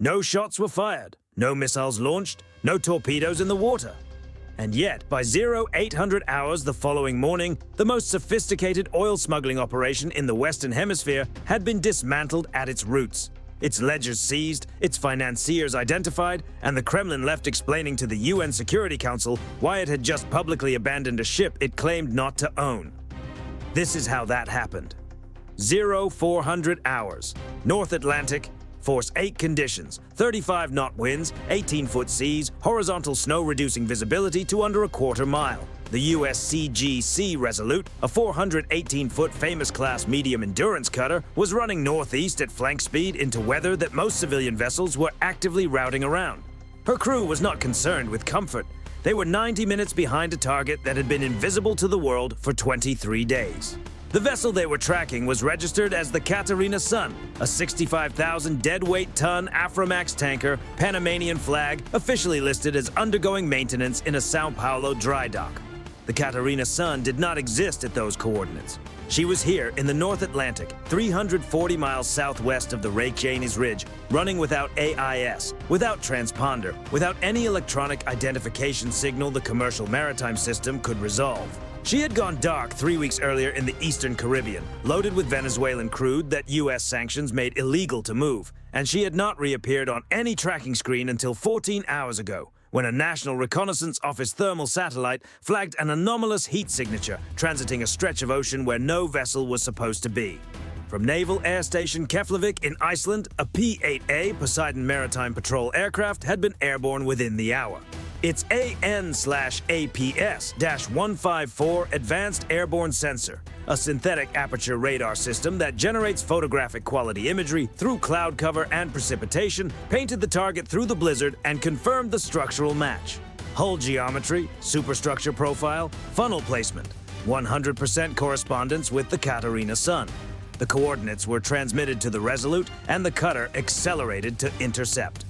No shots were fired, no missiles launched, no torpedoes in the water. And yet, by 0800 hours the following morning, the most sophisticated oil smuggling operation in the Western Hemisphere had been dismantled at its roots. Its ledgers seized, its financiers identified, and the Kremlin left explaining to the UN Security Council why it had just publicly abandoned a ship it claimed not to own. This is how that happened. 0400 hours, North Atlantic, Force 8 conditions, 35-knot winds, 18-foot seas, horizontal snow-reducing visibility to under a quarter mile. The USCGC Resolute, a 418-foot famous-class medium-endurance cutter, was running northeast at flank speed into weather that most civilian vessels were actively routing around. Her crew was not concerned with comfort. They were 90 minutes behind a target that had been invisible to the world for 23 days. The vessel they were tracking was registered as the Catarina Sun, a 65,000 deadweight-ton Aframax tanker, Panamanian flag, officially listed as undergoing maintenance in a Sao Paulo dry dock. The Catarina Sun did not exist at those coordinates. She was here in the North Atlantic, 340 miles southwest of the Reykjanes Ridge, running without AIS, without transponder, without any electronic identification signal the commercial maritime system could resolve. She had gone dark 3 weeks earlier in the Eastern Caribbean, loaded with Venezuelan crude that U.S. sanctions made illegal to move, and she had not reappeared on any tracking screen until 14 hours ago, when a National Reconnaissance Office thermal satellite flagged an anomalous heat signature transiting a stretch of ocean where no vessel was supposed to be. From Naval Air Station Keflavik in Iceland, a P-8A Poseidon Maritime Patrol aircraft had been airborne within the hour. Its AN/APS-154 Advanced Airborne Sensor, a synthetic aperture radar system that generates photographic quality imagery through cloud cover and precipitation, painted the target through the blizzard and confirmed the structural match. Hull geometry, superstructure profile, funnel placement, 100% correspondence with the Catarina Sun. The coordinates were transmitted to the Resolute and the cutter accelerated to intercept.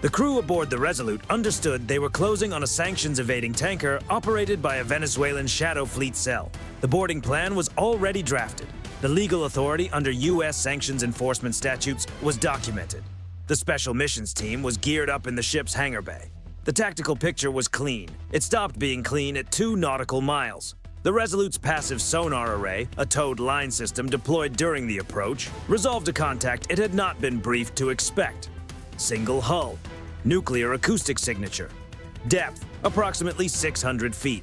The crew aboard the Resolute understood they were closing on a sanctions-evading tanker operated by a Venezuelan shadow fleet cell. The boarding plan was already drafted. The legal authority under U.S. sanctions enforcement statutes was documented. The special missions team was geared up in the ship's hangar bay. The tactical picture was clean. It stopped being clean at 2 nautical miles. The Resolute's passive sonar array, a towed line system deployed during the approach, resolved a contact it had not been briefed to expect. Single hull. Nuclear acoustic signature. Depth, approximately 600 feet.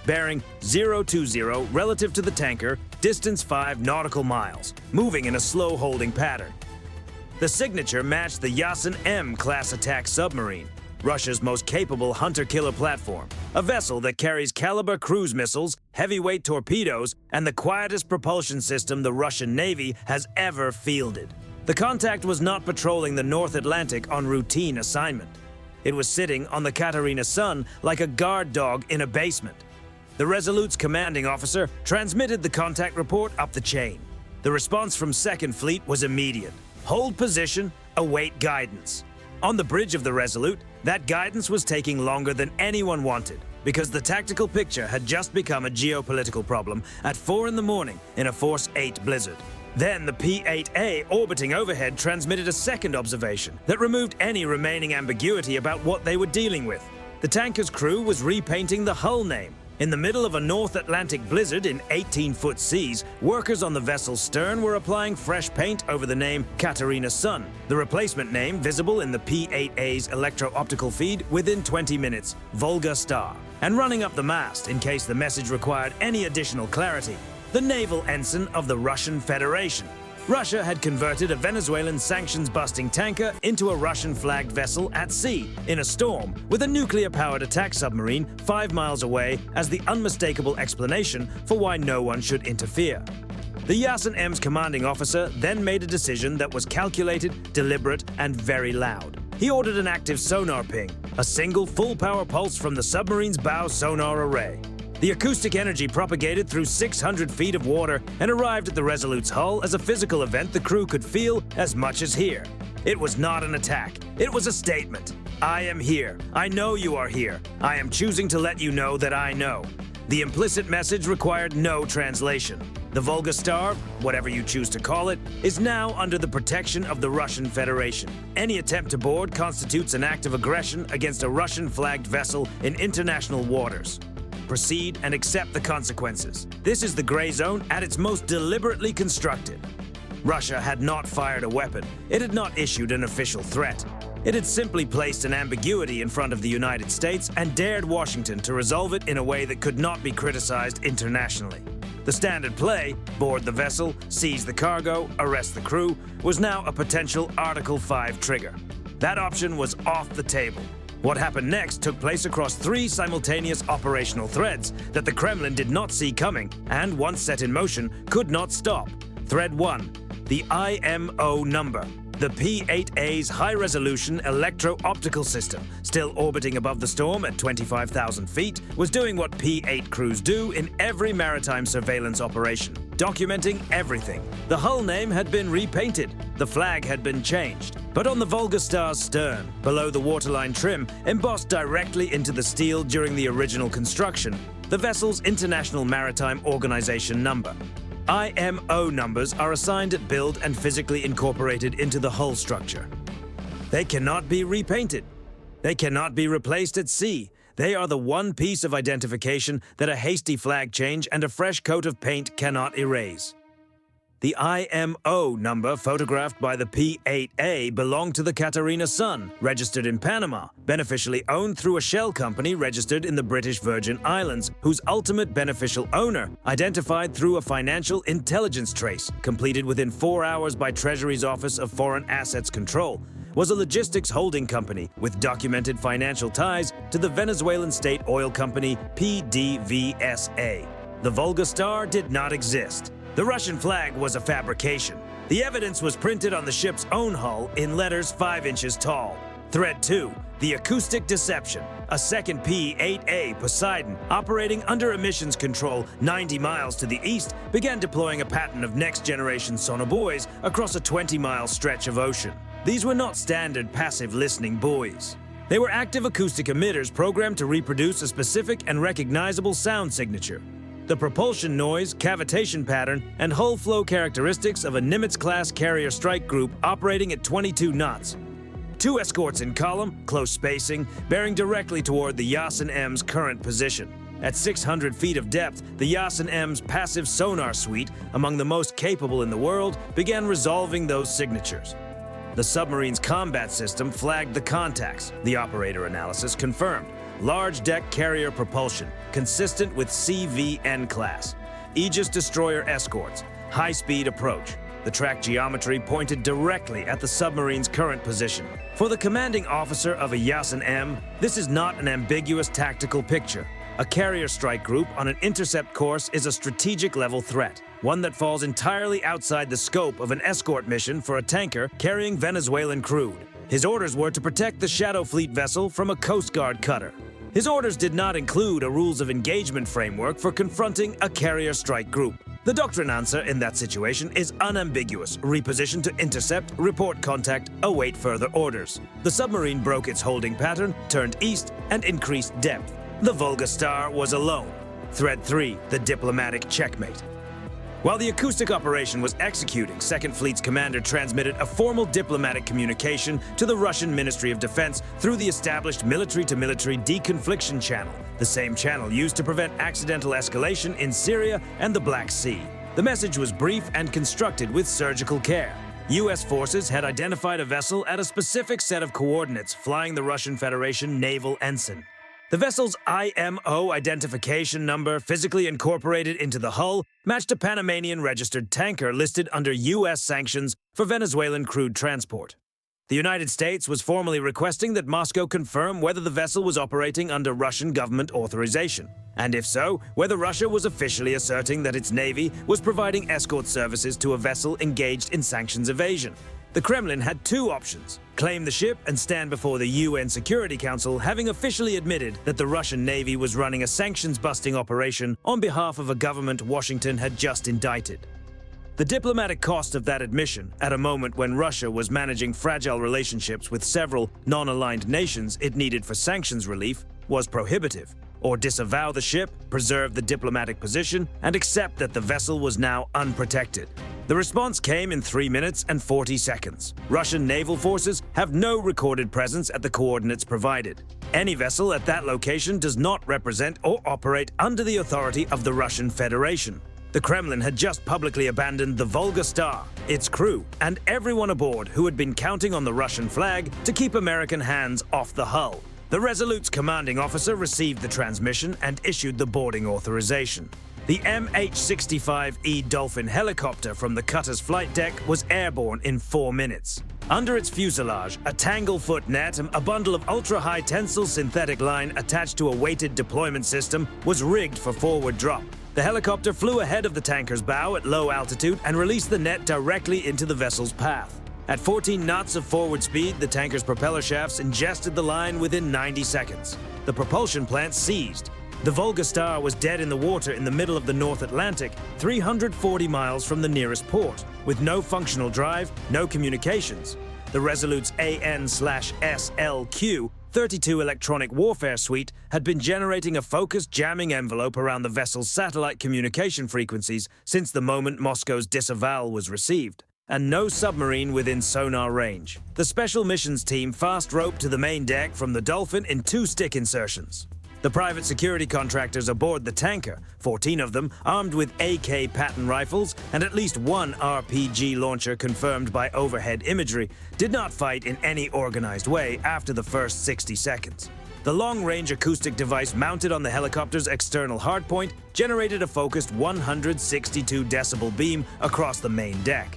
Bearing 020 relative to the tanker, distance 5 nautical miles, moving in a slow holding pattern. The signature matched the Yasin M class attack submarine, Russia's most capable hunter-killer platform, a vessel that carries Caliber cruise missiles, heavyweight torpedoes, and the quietest propulsion system the Russian Navy has ever fielded. The contact was not patrolling the North Atlantic on routine assignment. It was sitting on the Catarina Sun like a guard dog in a basement. The Resolute's commanding officer transmitted the contact report up the chain. The response from 2nd Fleet was immediate. Hold position, await guidance. On the bridge of the Resolute, that guidance was taking longer than anyone wanted because the tactical picture had just become a geopolitical problem at 4 in the morning in a Force 8 blizzard. Then the P-8A orbiting overhead transmitted a second observation that removed any remaining ambiguity about what they were dealing with. The tanker's crew was repainting the hull name. In the middle of a North Atlantic blizzard in 18-foot seas, workers on the vessel's stern were applying fresh paint over the name Catarina Sun, the replacement name visible in the P-8A's electro-optical feed within 20 minutes, Volga Star, and running up the mast in case the message required any additional clarity, the naval ensign of the Russian Federation. Russia had converted a Venezuelan sanctions-busting tanker into a Russian-flagged vessel at sea in a storm with a nuclear-powered attack submarine 5 miles away as the unmistakable explanation for why no one should interfere. The Yasin M's commanding officer then made a decision that was calculated, deliberate, and very loud. He ordered an active sonar ping, a single full-power pulse from the submarine's bow sonar array. The acoustic energy propagated through 600 feet of water and arrived at the Resolute's hull as a physical event the crew could feel as much as hear. It was not an attack. It was a statement. I am here. I know you are here. I am choosing to let you know that I know. The implicit message required no translation. The Volga Star, whatever you choose to call it, is now under the protection of the Russian Federation. Any attempt to board constitutes an act of aggression against a Russian-flagged vessel in international waters. Proceed and accept the consequences. This is the gray zone at its most deliberately constructed. Russia had not fired a weapon. It had not issued an official threat. It had simply placed an ambiguity in front of the United States and dared Washington to resolve it in a way that could not be criticized internationally. The standard play, board the vessel, seize the cargo, arrest the crew, was now a potential Article 5 trigger. That option was off the table. What happened next took place across 3 simultaneous operational threads that the Kremlin did not see coming and, once set in motion, could not stop. Thread 1. The IMO number. The P-8A's high-resolution electro-optical system, still orbiting above the storm at 25,000 feet, was doing what P-8 crews do in every maritime surveillance operation, documenting everything. The hull name had been repainted, the flag had been changed, but on the Volga Star's stern, below the waterline trim, embossed directly into the steel during the original construction, the vessel's International Maritime Organization number. IMO numbers are assigned at build and physically incorporated into the hull structure. They cannot be repainted. They cannot be replaced at sea. They are the one piece of identification that a hasty flag change and a fresh coat of paint cannot erase. The IMO number photographed by the P-8A belonged to the Catarina Sun, registered in Panama, beneficially owned through a shell company registered in the British Virgin Islands, whose ultimate beneficial owner, identified through a financial intelligence trace, completed within 4 hours by Treasury's Office of Foreign Assets Control, was a logistics holding company with documented financial ties to the Venezuelan state oil company PDVSA. The Volga Star did not exist. The Russian flag was a fabrication. The evidence was printed on the ship's own hull in letters 5 inches tall. Thread 2. The acoustic deception. A second P-8A Poseidon, operating under emissions control 90 miles to the east, began deploying a pattern of next-generation sonobuoys across a 20-mile stretch of ocean. These were not standard passive listening buoys. They were active acoustic emitters programmed to reproduce a specific and recognizable sound signature. The propulsion noise, cavitation pattern, and hull flow characteristics of a Nimitz-class carrier strike group operating at 22 knots. 2 escorts in column, close spacing, bearing directly toward the Yasin M's current position. At 600 feet of depth, the Yasin M's passive sonar suite, among the most capable in the world, began resolving those signatures. The submarine's combat system flagged the contacts, the operator analysis confirmed. Large deck carrier propulsion, consistent with CVN class. Aegis destroyer escorts, high-speed approach. The track geometry pointed directly at the submarine's current position. For the commanding officer of a Yasin M, this is not an ambiguous tactical picture. A carrier strike group on an intercept course is a strategic-level threat, one that falls entirely outside the scope of an escort mission for a tanker carrying Venezuelan crude. His orders were to protect the Shadow Fleet vessel from a Coast Guard cutter. His orders did not include a rules of engagement framework for confronting a carrier strike group. The doctrine answer in that situation is unambiguous: reposition to intercept, report contact, await further orders. The submarine broke its holding pattern, turned east, and increased depth. The Volga Star was alone. Thread 3, the diplomatic checkmate. While the acoustic operation was executing, Second Fleet's commander transmitted a formal diplomatic communication to the Russian Ministry of Defense through the established military-to-military deconfliction channel, the same channel used to prevent accidental escalation in Syria and the Black Sea. The message was brief and constructed with surgical care. U.S. forces had identified a vessel at a specific set of coordinates flying the Russian Federation naval ensign. The vessel's IMO identification number, physically incorporated into the hull, matched a Panamanian-registered tanker listed under U.S. sanctions for Venezuelan crude transport. The United States was formally requesting that Moscow confirm whether the vessel was operating under Russian government authorization, and if so, whether Russia was officially asserting that its navy was providing escort services to a vessel engaged in sanctions evasion. The Kremlin had 2 options: claim the ship and stand before the UN Security Council, having officially admitted that the Russian Navy was running a sanctions-busting operation on behalf of a government Washington had just indicted. The diplomatic cost of that admission, at a moment when Russia was managing fragile relationships with several non-aligned nations it needed for sanctions relief, was prohibitive. or disavow the ship, preserve the diplomatic position, and accept that the vessel was now unprotected. The response came in 3 minutes and 40 seconds. Russian naval forces have no recorded presence at the coordinates provided. Any vessel at that location does not represent or operate under the authority of the Russian Federation. The Kremlin had just publicly abandoned the Volga Star, its crew, and everyone aboard who had been counting on the Russian flag to keep American hands off the hull. The Resolute's commanding officer received the transmission and issued the boarding authorization. The MH-65E Dolphin helicopter from the cutter's flight deck was airborne in 4 minutes. Under its fuselage, a tangle-foot net and a bundle of ultra-high tensile synthetic line attached to a weighted deployment system was rigged for forward drop. The helicopter flew ahead of the tanker's bow at low altitude and released the net directly into the vessel's path. At 14 knots of forward speed, the tanker's propeller shafts ingested the line within 90 seconds. The propulsion plant seized. The Volga Star was dead in the water in the middle of the North Atlantic, 340 miles from the nearest port, with no functional drive, no communications. The Resolute's AN/SLQ 32 electronic warfare suite had been generating a focused jamming envelope around the vessel's satellite communication frequencies since the moment Moscow's disavowal was received, and no submarine within sonar range. The Special Missions team fast-roped to the main deck from the Dolphin in 2 stick insertions. The private security contractors aboard the tanker, 14 of them armed with AK Patton rifles and at least 1 RPG launcher confirmed by overhead imagery, did not fight in any organized way after the first 60 seconds. The long-range acoustic device mounted on the helicopter's external hardpoint generated a focused 162 decibel beam across the main deck.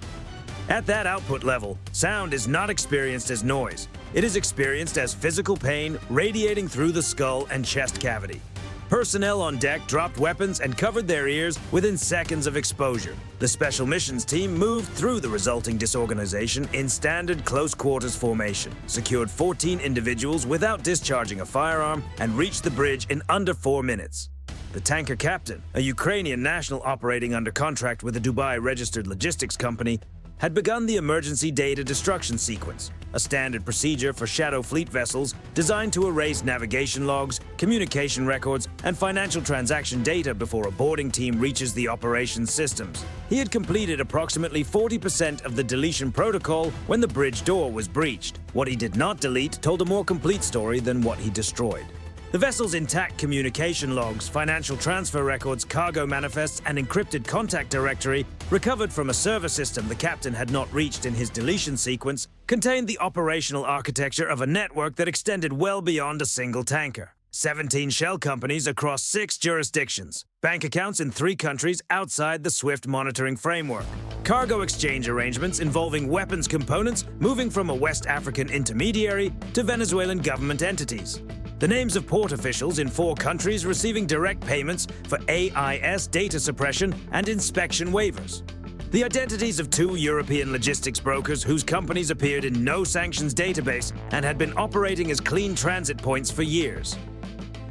At that output level, sound is not experienced as noise. It is experienced as physical pain radiating through the skull and chest cavity. Personnel on deck dropped weapons and covered their ears within seconds of exposure. The Special Missions team moved through the resulting disorganization in standard close-quarters formation, secured 14 individuals without discharging a firearm, and reached the bridge in under 4 minutes. The tanker captain, a Ukrainian national operating under contract with a Dubai-registered logistics company, had begun the emergency data destruction sequence, a standard procedure for Shadow Fleet vessels designed to erase navigation logs, communication records, and financial transaction data before a boarding team reaches the operations systems. He had completed approximately 40% of the deletion protocol when the bridge door was breached. What he did not delete told a more complete story than what he destroyed. The vessel's intact communication logs, financial transfer records, cargo manifests, and encrypted contact directory, recovered from a server system the captain had not reached in his deletion sequence, contained the operational architecture of a network that extended well beyond a single tanker. 17 shell companies across 6 jurisdictions, bank accounts in 3 countries outside the SWIFT monitoring framework, cargo exchange arrangements involving weapons components moving from a West African intermediary to Venezuelan government entities. The names of port officials in 4 countries receiving direct payments for AIS data suppression and inspection waivers. The identities of 2 European logistics brokers whose companies appeared in no sanctions database and had been operating as clean transit points for years.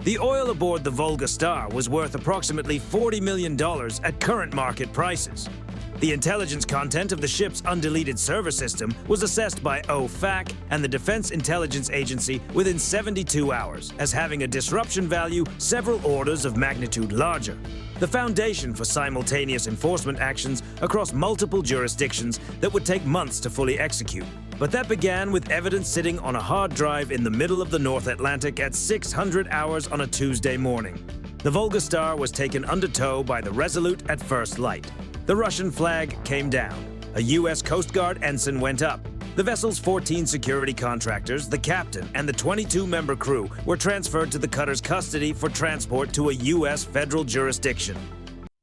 The oil aboard the Volga Star was worth approximately $40 million at current market prices. The intelligence content of the ship's undeleted server system was assessed by OFAC and the Defense Intelligence Agency within 72 hours as having a disruption value several orders of magnitude larger. The foundation for simultaneous enforcement actions across multiple jurisdictions that would take months to fully execute. But that began with evidence sitting on a hard drive in the middle of the North Atlantic at 600 hours on a Tuesday morning. The Volga Star was taken under tow by the Resolute at first light. The Russian flag came down. A U.S. Coast Guard ensign went up. The vessel's 14 security contractors, the captain, and the 22-member crew were transferred to the cutter's custody for transport to a U.S. federal jurisdiction.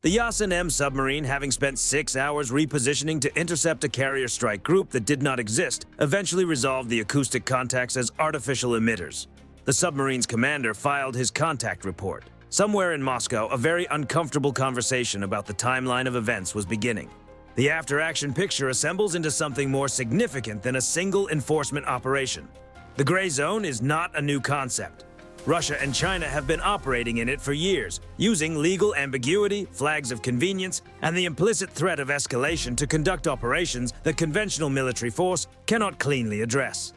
The Yasin M submarine, having spent 6 hours repositioning to intercept a carrier strike group that did not exist, eventually resolved the acoustic contacts as artificial emitters. The submarine's commander filed his contact report. Somewhere in Moscow, a very uncomfortable conversation about the timeline of events was beginning. The after-action picture assembles into something more significant than a single enforcement operation. The gray zone is not a new concept. Russia and China have been operating in it for years, using legal ambiguity, flags of convenience, and the implicit threat of escalation to conduct operations that conventional military force cannot cleanly address.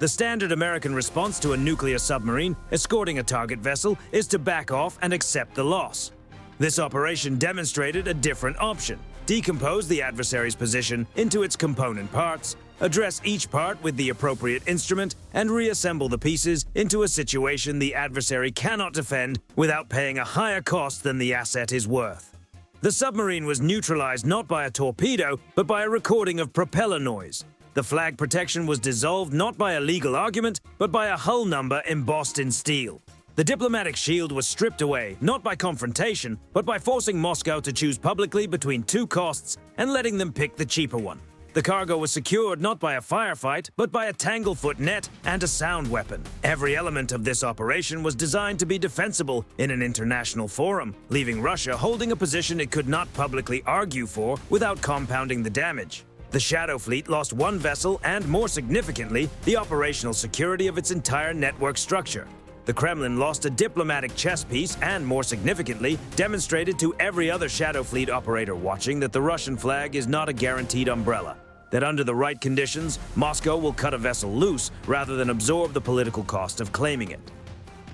The standard American response to a nuclear submarine escorting a target vessel is to back off and accept the loss. This operation demonstrated a different option: decompose the adversary's position into its component parts, address each part with the appropriate instrument, and reassemble the pieces into a situation the adversary cannot defend without paying a higher cost than the asset is worth. The submarine was neutralized not by a torpedo, but by a recording of propeller noise. The flag protection was dissolved not by a legal argument, but by a hull number embossed in steel. The diplomatic shield was stripped away, not by confrontation, but by forcing Moscow to choose publicly between two costs and letting them pick the cheaper one. The cargo was secured not by a firefight, but by a tanglefoot net and a sound weapon. Every element of this operation was designed to be defensible in an international forum, leaving Russia holding a position it could not publicly argue for without compounding the damage. The Shadow Fleet lost one vessel and, more significantly, the operational security of its entire network structure. The Kremlin lost a diplomatic chess piece and, more significantly, demonstrated to every other Shadow Fleet operator watching that the Russian flag is not a guaranteed umbrella. That under the right conditions, Moscow will cut a vessel loose rather than absorb the political cost of claiming it.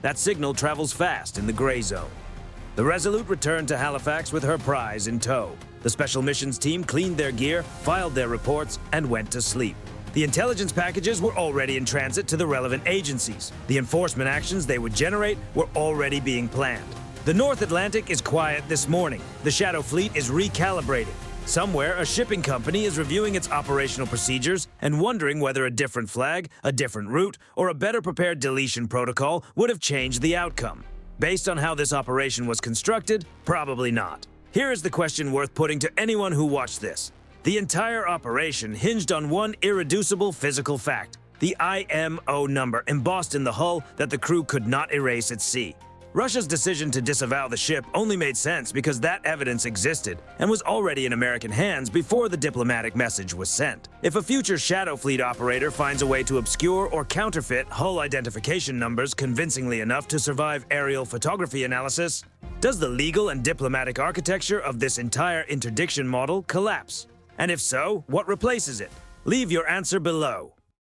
That signal travels fast in the gray zone. The Resolute returned to Halifax with her prize in tow. The Special Missions team cleaned their gear, filed their reports, and went to sleep. The intelligence packages were already in transit to the relevant agencies. The enforcement actions they would generate were already being planned. The North Atlantic is quiet this morning. The Shadow Fleet is recalibrating. Somewhere, a shipping company is reviewing its operational procedures and wondering whether a different flag, a different route, or a better prepared deletion protocol would have changed the outcome. Based on how this operation was constructed, probably not. Here is the question worth putting to anyone who watched this. The entire operation hinged on one irreducible physical fact: the IMO number embossed in the hull that the crew could not erase at sea. Russia's decision to disavow the ship only made sense because that evidence existed and was already in American hands before the diplomatic message was sent. If a future Shadow Fleet operator finds a way to obscure or counterfeit hull identification numbers convincingly enough to survive aerial photography analysis, does the legal and diplomatic architecture of this entire interdiction model collapse? And if so, what replaces it? Leave your answer below.